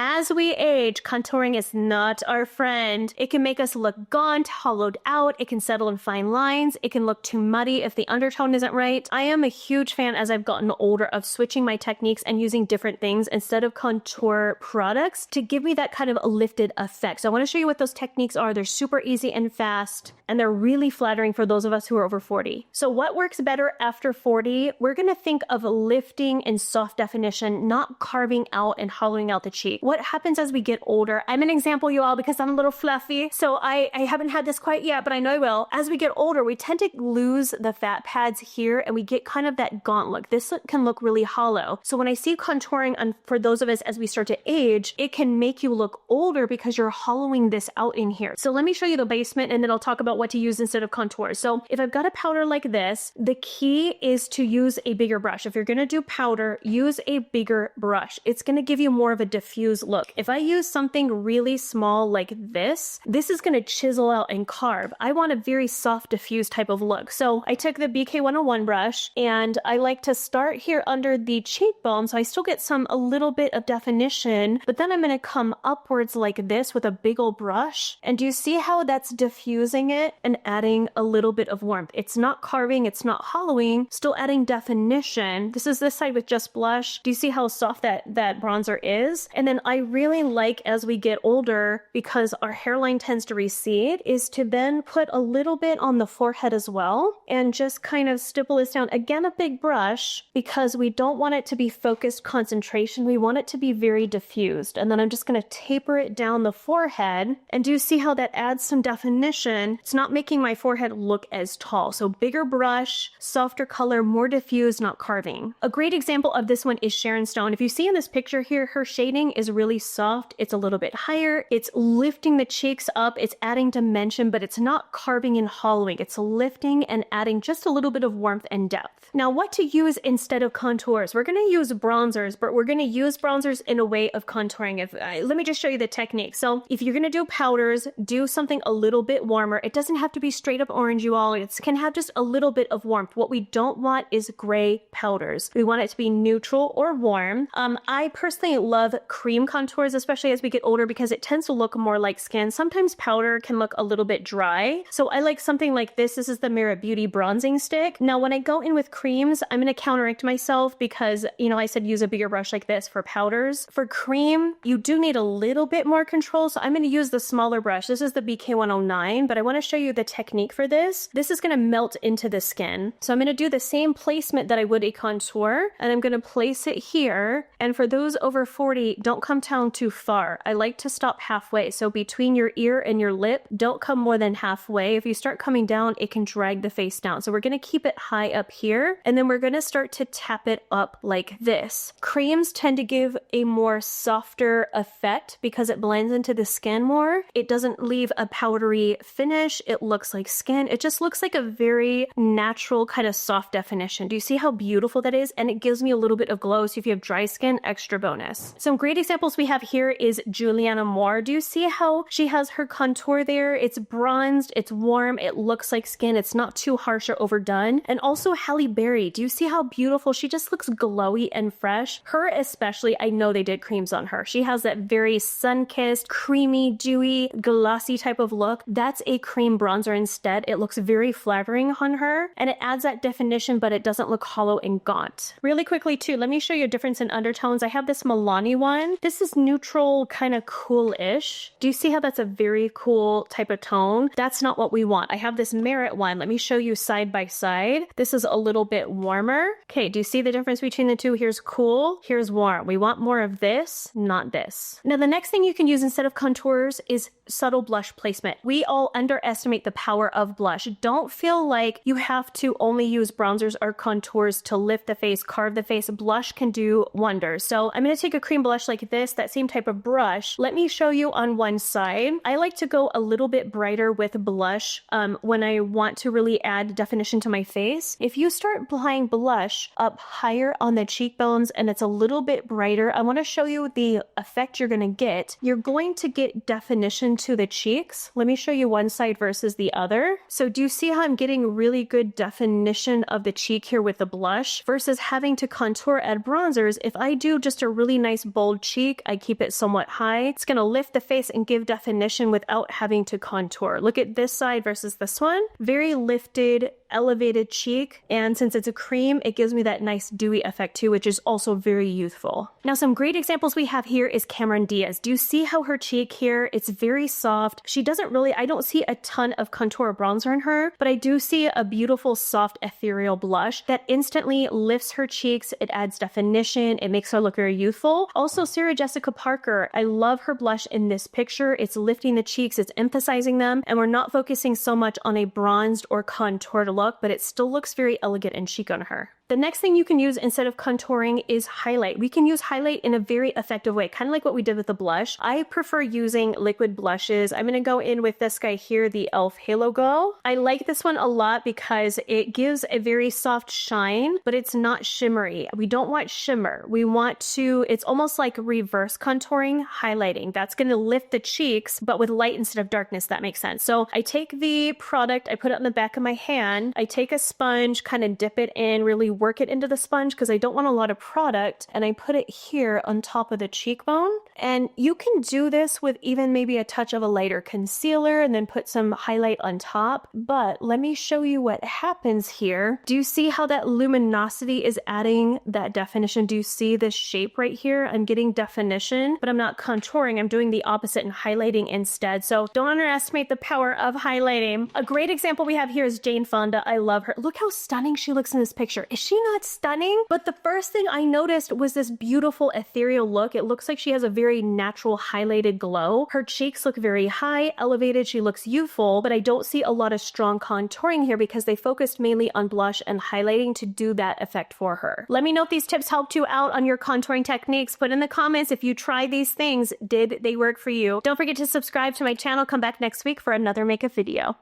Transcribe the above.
As we age, contouring is not our friend. It can make us look gaunt, hollowed out. It can settle in fine lines. It can look too muddy if the undertone isn't right. I am a huge fan as I've gotten older of switching my techniques and using different things instead of contour products to give me that kind of a lifted effect. So I want to show you what those techniques are. They're super easy and fast, and they're really flattering for those of us who are over 40. So what works better after 40? We're going to think of lifting and soft definition, not carving out and hollowing out the cheek. What happens as we get older? I'm an example, you all, because I'm a little fluffy. So I haven't had this quite yet, but I know I will. As we get older, we tend to lose the fat pads here and we get kind of that gaunt look. This can look really hollow. So when I see contouring, and for those of us as we start to age, it can make you look older because you're hollowing this out in here. So let me show you the basement and then I'll talk about what to use instead of contour. So if I've got a powder like this, the key is to use a bigger brush. If you're going to do powder, use a bigger brush. It's going to give you more of a diffuse look. If I use something really small like this is going to chisel out and carve. I want a very soft, diffuse type of look. So I took the BK101 brush and I like to start here under the cheekbone. So I still get a little bit of definition, but then I'm going to come upwards like this with a big old brush. And do you see how that's diffusing it and adding a little bit of warmth? It's not carving, it's not hollowing, still adding definition. This is this side with just blush. Do you see how soft that bronzer is? And then I really like, as we get older, because our hairline tends to recede, is to then put a little bit on the forehead as well and just kind of stipple this down. Again, a big brush, because we don't want it to be focused concentration. We want it to be very diffused. And then I'm just going to taper it down the forehead. And do you see how that adds some definition? It's not making my forehead look as tall. So bigger brush, softer color, more diffused, not carving. A great example of this one is Sharon Stone. If you see in this picture here, her shading is really soft. It's a little bit higher. It's lifting the cheeks up. It's adding dimension, but it's not carving and hollowing. It's lifting and adding just a little bit of warmth and depth. Now, what to use instead of contours? We're going to use bronzers, but we're going to use bronzers in a way of contouring. Let me just show you the technique. So if you're going to do powders, do something a little bit warmer. It doesn't have to be straight up orange, you all. It can have just a little bit of warmth. What we don't want is gray powders. We want it to be neutral or warm. I personally love cream contours, especially as we get older, because it tends to look more like skin. Sometimes powder can look a little bit dry. So I like something like this. This is the Mira Beauty bronzing stick. Now, when I go in with creams, I'm going to counteract myself because, I said use a bigger brush like this for powders. For cream, you do need a little bit more control. So I'm going to use the smaller brush. This is the BK109, but I want to show you the technique for this. This is going to melt into the skin. So I'm going to do the same placement that I would a contour, and I'm going to place it here. And for those over 40, don't come down too far. I like to stop halfway. So between your ear and your lip, don't come more than halfway. If you start coming down, it can drag the face down. So we're going to keep it high up here, and then we're going to start to tap it up like this. Creams tend to give a more softer effect because it blends into the skin more. It doesn't leave a powdery finish. It looks like skin. It just looks like a very natural kind of soft definition. Do you see how beautiful that is? And it gives me a little bit of glow. So if you have dry skin, extra bonus. Some great examples we have here is Juliana Moore. Do you see how she has her contour there? It's bronzed, it's warm, it looks like skin. It's not too harsh or overdone. And also Halle Berry. Do you see how beautiful? She just looks glowy and fresh. Her especially, I know they did creams on her. She has that very sun-kissed, creamy, dewy, glossy type of look. That's a cream bronzer instead. It looks very flattering on her and it adds that definition, but it doesn't look hollow and gaunt. Really quickly too, let me show you a difference in undertones. I have this Milani one. This is neutral, kind of cool-ish. Do you see how that's a very cool type of tone? That's not what we want. I have this Merit one. Let me show you side by side. This is a little bit warmer. Okay, do you see the difference between the two? Here's cool, here's warm. We want more of this, not this. Now, the next thing you can use instead of contours is subtle blush placement. We all underestimate the power of blush. Don't feel like you have to only use bronzers or contours to lift the face, carve the face. Blush can do wonders. So I'm going to take a cream blush like this, that same type of brush. Let me show you on one side. I like to go a little bit brighter with blush when I want to really add definition to my face. If you start applying blush up higher on the cheekbones and it's a little bit brighter, I want to show you the effect you're going to get. You're going to get definition to the cheeks. Let me show you one side versus the other. So do you see how I'm getting really good definition of the cheek here with the blush versus having to contour add bronzers? If I do just a really nice bold cheek, cheek. I keep it somewhat high. It's going to lift the face and give definition without having to contour. Look at this side versus this one. Very lifted, elevated cheek. And since it's a cream, it gives me that nice dewy effect too, which is also very youthful. Now, some great examples we have here is Cameron Diaz. Do you see how her cheek here, it's very soft. She doesn't really, I don't see a ton of contour or bronzer in her, but I do see a beautiful, soft, ethereal blush that instantly lifts her cheeks. It adds definition. It makes her look very youthful. Also, Sarah Jessica Parker, I love her blush in this picture. It's lifting the cheeks, it's emphasizing them, and we're not focusing so much on a bronzed or contoured look, but it still looks very elegant and chic on her. The next thing you can use instead of contouring is highlight. We can use highlight in a very effective way, kind of like what we did with the blush. I prefer using liquid blushes. I'm going to go in with this guy here, the e.l.f. Halo Glow. I like this one a lot because it gives a very soft shine, but it's not shimmery. We don't want shimmer. We want to, it's almost like reverse contouring, highlighting. That's going to lift the cheeks, but with light instead of darkness. That makes sense. So I take the product, I put it on the back of my hand. I take a sponge, kind of dip it in, really work it into the sponge because I don't want a lot of product, and I put it here on top of the cheekbone. And you can do this with even maybe a touch of a lighter concealer and then put some highlight on top. But let me show you what happens here. Do you see how that luminosity is adding that definition? Do you see this shape right here? I'm getting definition, but I'm not contouring. I'm doing the opposite and highlighting instead. So don't underestimate the power of highlighting. A great example we have here is Jane Fonda. I love her. Look how stunning she looks in this picture. Is she not stunning? But the first thing I noticed was this beautiful ethereal look. It looks like she has a very natural highlighted glow. Her cheeks look very high, elevated. She looks youthful, but I don't see a lot of strong contouring here because they focused mainly on blush and highlighting to do that effect for her. Let me know if these tips helped you out on your contouring techniques. Put in the comments if you tried these things. Did they work for you? Don't forget to subscribe to my channel. Come back next week for another makeup video.